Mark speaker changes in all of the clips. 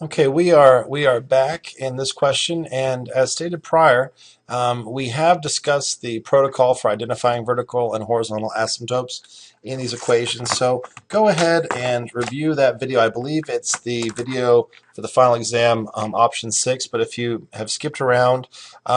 Speaker 1: Okay, we are back in this question, and as stated prior, we have discussed the protocol for identifying vertical and horizontal asymptotes in these equations. So go ahead and review that video. I believe it's the video for the final exam, option 6. But if you have skipped around,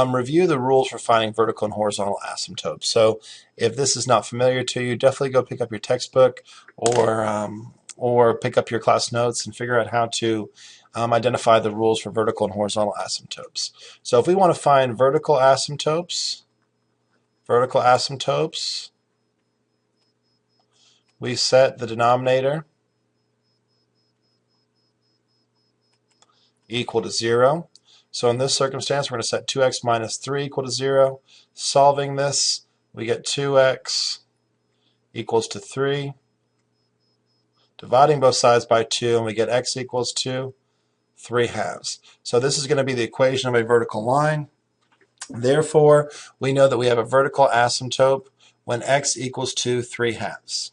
Speaker 1: review the rules for finding vertical and horizontal asymptotes. So if this is not familiar to you, definitely go pick up your textbook or pick up your class notes and figure out how to identify the rules for vertical and horizontal asymptotes. So if we want to find vertical asymptotes, we set the denominator equal to 0. So in this circumstance, we're going to set 2x minus 3 equal to 0. Solving this, we get 2x equals to 3. Dividing both sides by 2, and we get x equals to 3 halves. So this is going to be the equation of a vertical line. Therefore, we know that we have a vertical asymptote when x equals to 3 halves.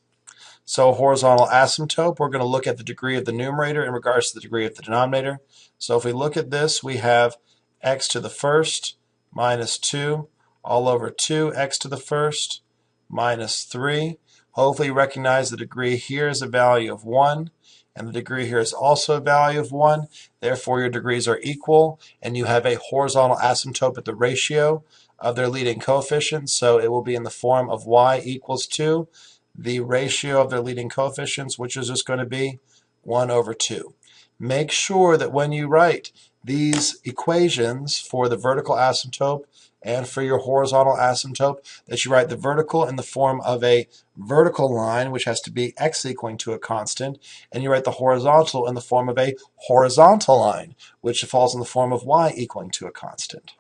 Speaker 1: So a horizontal asymptote, we're going to look at the degree of the numerator in regards to the degree of the denominator. So if we look at this, we have x to the first minus 2 all over 2x to the first minus 3. Hopefully you recognize the degree here is a value of 1, and the degree here is also a value of 1. Therefore, your degrees are equal, and you have a horizontal asymptote at the ratio of their leading coefficients. So it will be in the form of y equals to the ratio of their leading coefficients, which is just going to be 1 over 2. Make sure that when you write these equations for the vertical asymptote and for your horizontal asymptote, that you write the vertical in the form of a vertical line, which has to be x equaling to a constant, and you write the horizontal in the form of a horizontal line, which falls in the form of y equaling to a constant.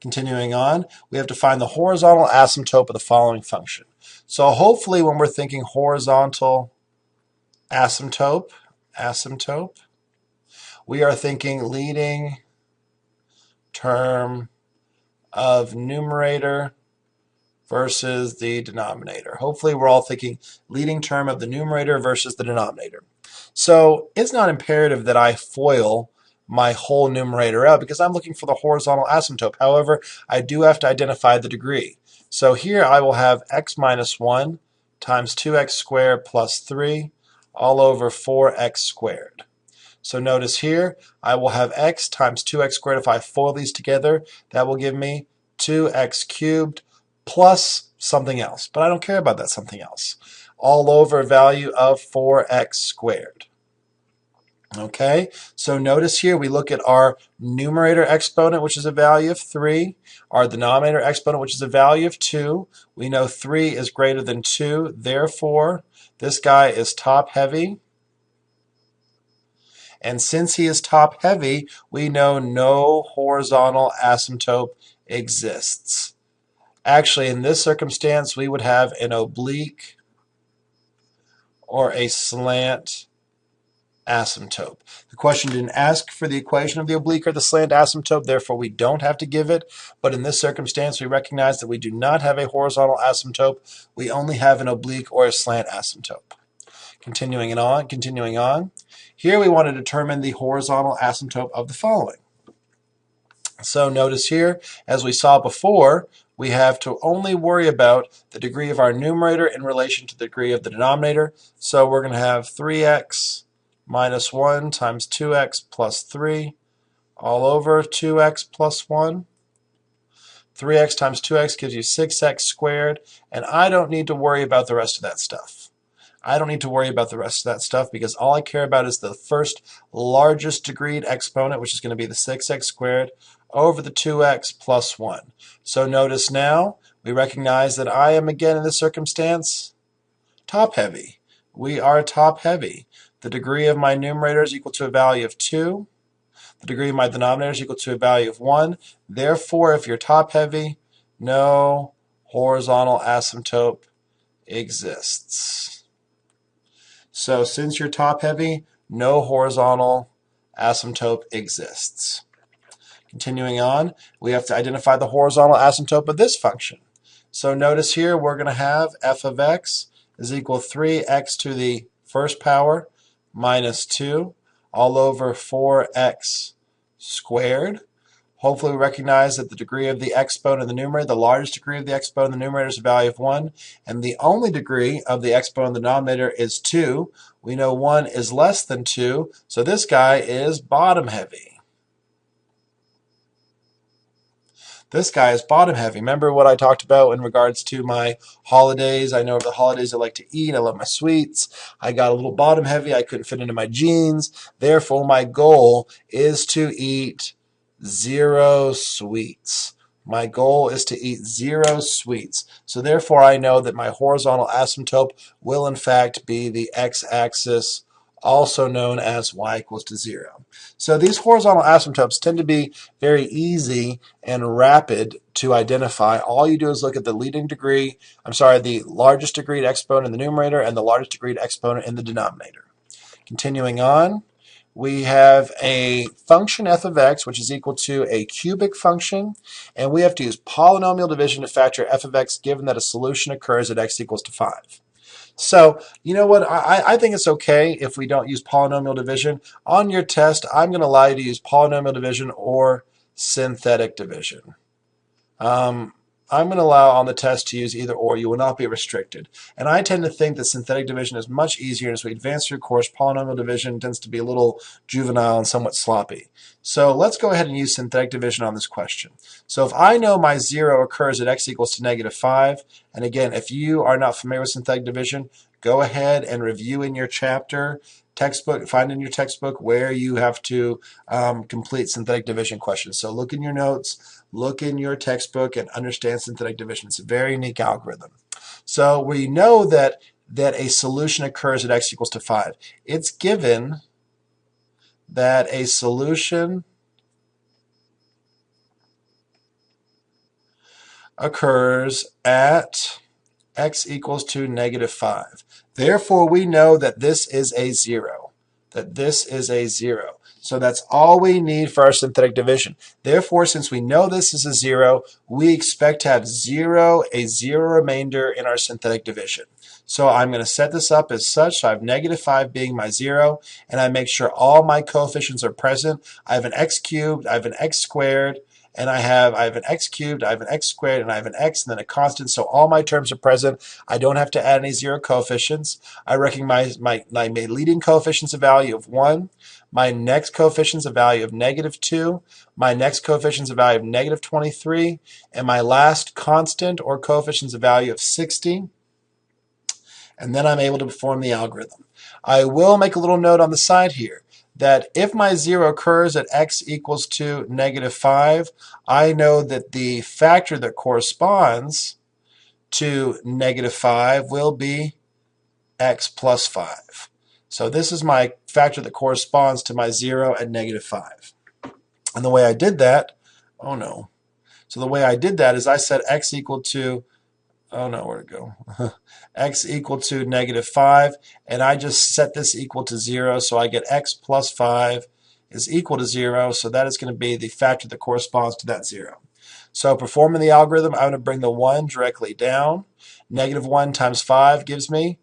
Speaker 1: Continuing on, we have to find the horizontal asymptote of the following function. So hopefully when we're thinking horizontal asymptote, we are thinking leading term of numerator versus the denominator. Hopefully we're all thinking leading term of the numerator versus the denominator. So it's not imperative that I FOIL my whole numerator out because I'm looking for the horizontal asymptote. However, I do have to identify the degree. So here I will have x minus 1 times 2x squared plus 3 all over 4x squared. So notice here, I will have x times 2x squared. If I FOIL these together, that will give me 2x cubed plus something else. But I don't care about that something else. All over a value of 4x squared. Okay, so notice here we look at our numerator exponent, which is a value of 3, our denominator exponent, which is a value of 2. We know 3 is greater than 2, therefore this guy is top heavy. And since he is top heavy, we know no horizontal asymptote exists. Actually, in this circumstance, we would have an oblique or a slant asymptote. The question didn't ask for the equation of the oblique or the slant asymptote, therefore we don't have to give it. But in this circumstance, we recognize that we do not have a horizontal asymptote. We only have an oblique or a slant asymptote. Continuing on. Here we want to determine the horizontal asymptote of the following. So notice here, as we saw before, we have to only worry about the degree of our numerator in relation to the degree of the denominator. So we're going to have 3x minus 1 times 2x plus 3 all over 2x plus 1. 3x times 2x gives you 6x squared, and I don't need to worry about the rest of that stuff. Because all I care about is the first largest degreed exponent, which is going to be the 6x squared over the 2x plus 1. So notice now we recognize that I am again in this circumstance top heavy. We are top heavy. The degree of my numerator is equal to a value of 2. The degree of my denominator is equal to a value of 1. Therefore, if you're top heavy, no horizontal asymptote exists. So since you're top heavy, no horizontal asymptote exists. Continuing on, we have to identify the horizontal asymptote of this function. So notice here we're going to have f of x is equal to 3x to the first power minus 2 all over 4x squared. Hopefully we recognize that the degree of the exponent in the numerator, the largest degree of the exponent in the numerator is a value of 1, and the only degree of the exponent in the denominator is 2. We know 1 is less than 2, so this guy is bottom heavy. This guy is bottom heavy. Remember what I talked about in regards to my holidays? I know over the holidays I like to eat. I love my sweets. I got a little bottom heavy. I couldn't fit into my jeans. Therefore, my goal is to eat 0 sweets. My goal is to eat 0 sweets. So therefore, I know that my horizontal asymptote will in fact be the x-axis, also known as y equals to 0. So these horizontal asymptotes tend to be very easy and rapid to identify. All you do is look at the the largest degree exponent in the numerator and the largest degree exponent in the denominator. Continuing on, we have a function f of x, which is equal to a cubic function, and we have to use polynomial division to factor f of x given that a solution occurs at x equals to 5. So, you know what, I think it's okay if we don't use polynomial division. On your test, I'm going to allow you to use polynomial division or synthetic division. I'm going to allow on the test to use either or. You will not be restricted. And I tend to think that synthetic division is much easier. As we advance through course, polynomial division tends to be a little juvenile and somewhat sloppy. So let's go ahead and use synthetic division on this question. So if I know my 0 occurs at x equals to -5, and again, if you are not familiar with synthetic division, go ahead and review in your chapter textbook, find in your textbook where you have to complete synthetic division questions. So look in your notes, look in your textbook, and understand synthetic division. It's a very unique algorithm. So we know that a solution occurs at x equals to 5. It's given that a solution occurs at x equals to -5. Therefore, we know that this is a 0. So that's all we need for our synthetic division. Therefore, since we know this is a 0, we expect to have a 0 remainder in our synthetic division. So I'm going to set this up as such. So I have -5 being my 0, and I make sure all my coefficients are present. I have an x cubed, I have an x squared, and I have an x cubed, I have an x squared, and I have an x, and then a constant. So all my terms are present. I don't have to add any 0 coefficients. I recognize my leading coefficient's a value of 1. My next coefficient's a value of -2. My next coefficient's a value of -23. And my last constant or coefficient's a value of 60. And then I'm able to perform the algorithm. I will make a little note on the side here that if my 0 occurs at x equals to -5, I know that the factor that corresponds to -5 will be x plus 5. So this is my factor that corresponds to my 0 at -5. And the way I did that, So the way I did that is I set x equal to where'd it go? X equal to -5, and I just set this equal to 0, so I get x plus 5 is equal to 0, so that is going to be the factor that corresponds to that 0. So performing the algorithm, I'm going to bring the 1 directly down. -1 times 5 gives me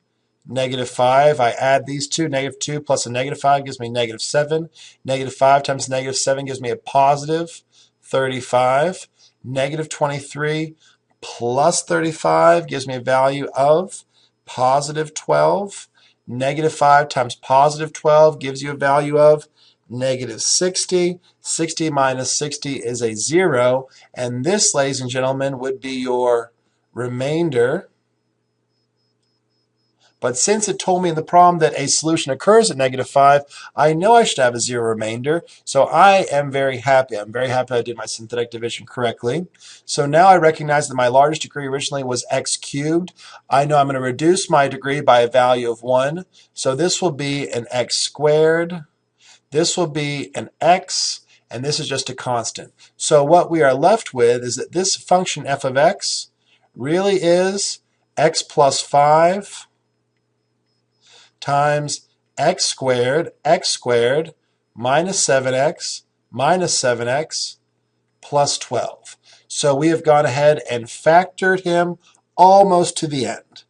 Speaker 1: -5. I add these two, -2 plus a -5 gives me -7. -5 times -7 gives me a positive 35. -23 plus 35 gives me a value of positive 12. -5 times positive 12 gives you a value of -60. 60 minus 60 is a 0. And this, ladies and gentlemen, would be your remainder. But since it told me in the problem that a solution occurs at -5, I know I should have a 0 remainder. So I am very happy. I'm very happy I did my synthetic division correctly. So now I recognize that my largest degree originally was x cubed. I know I'm going to reduce my degree by a value of 1. So this will be an x squared. This will be an x. And this is just a constant. So what we are left with is that this function f of x really is x plus 5 times x squared minus 7x plus 12. So we have gone ahead and factored him almost to the end.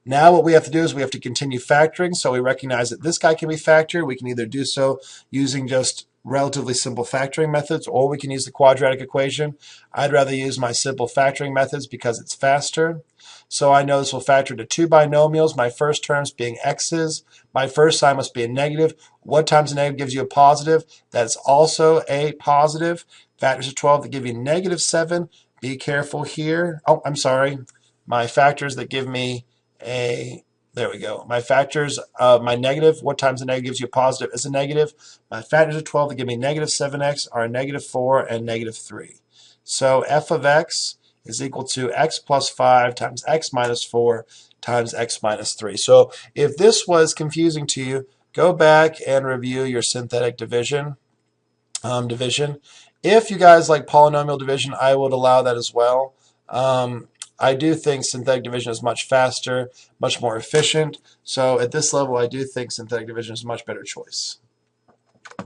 Speaker 1: Now what we have to do is we have to continue factoring. So we recognize that this guy can be factored. We can either do so using just relatively simple factoring methods, or we can use the quadratic equation. I'd rather use my simple factoring methods because it's faster. So I know this will factor to two binomials, my first terms being x's. My first sign must be a negative. What times a negative gives you a positive? That's also a positive. Factors of 12 that give you negative 7. Be careful here. Oh, I'm sorry. My factors that give me there we go. My factors of my negative, what times a negative gives you a positive is a negative. My factors of 12 that give me negative 7x are negative 4 and negative 3. So f of x is equal to x plus 5 times x minus 4 times x minus 3. So if this was confusing to you, go back and review your synthetic division. If you guys like polynomial division, I would allow that as well. I do think synthetic division is much faster, much more efficient. So at this level, I do think synthetic division is a much better choice.